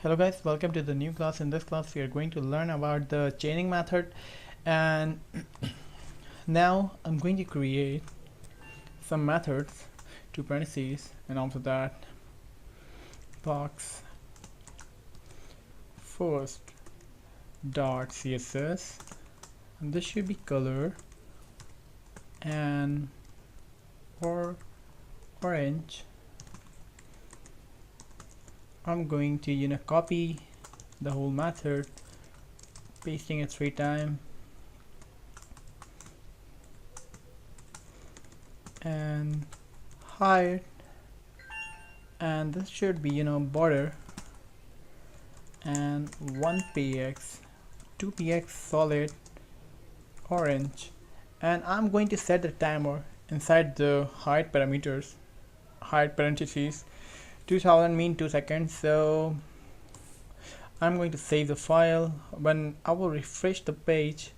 Hello guys, welcome to the new class. In this class we are going to learn about the chaining method, and now I'm going to create some methods to parentheses, and after that box first dot css, and this should be color and orange. I'm going to copy the whole method, pasting it 3 times, and hide, and this should be border, and 1px 2px solid orange, and I'm going to set the timer inside the hide parameters, hide parentheses 2000 mean 2 seconds. So I'm going to save the file. When I will refresh the page,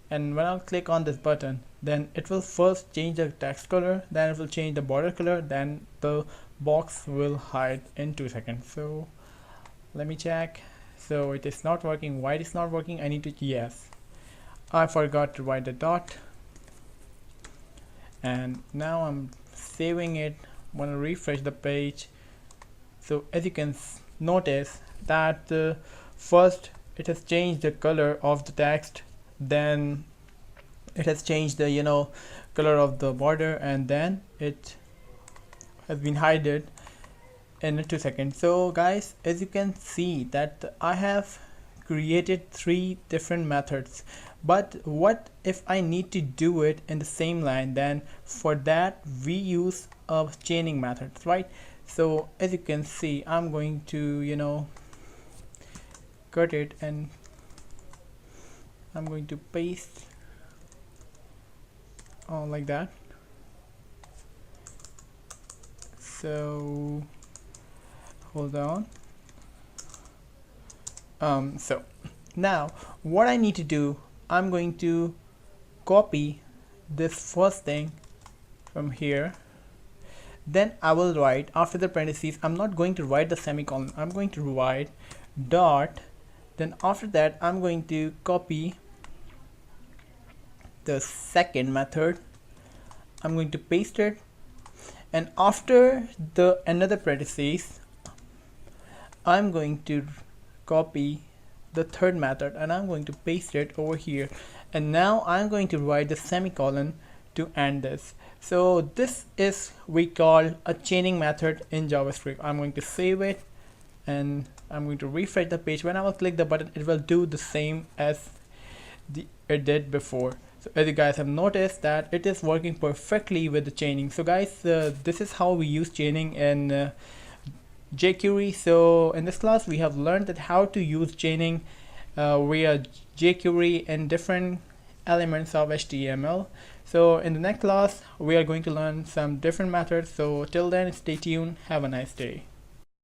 and when I'll click on this button, then it will first change the text color, then it will change the border color, then the box will hide in 2 seconds. So let me check. So it is not working. Why it is not working? I need to, yes, I forgot to write the dot, and now I'm saving it. When I refresh the page, so as you can notice that first it has changed the color of the text, then it has changed the color of the border, and then it has been hidden in 2 seconds. So guys, as you can see that I have created 3 different methods, but what if I need to do it in the same line? Then for that we use a chaining method, right? So as you can see, I'm going to cut it, and I'm going to paste like that. So hold on. So now what I need to do, I'm going to copy this first thing from here. Then I will write after the parentheses. I'm not going to write the semicolon, I'm going to write dot. Then after that I'm going to copy the second method, I'm going to paste it, and after the another parentheses I'm going to copy the third method, and I'm going to paste it over here, and now I'm going to write the semicolon to end this. So this is we call a chaining method in JavaScript. I'm going to save it, and I'm going to refresh the page. When I will click the button, it will do the same as it did before. So as you guys have noticed that it is working perfectly with the chaining. So guys, this is how we use chaining in jQuery. So in this class we have learned that how to use chaining via jQuery and different elements of HTML. So in the next class we are going to learn some different methods. So till then, stay tuned, have a nice day.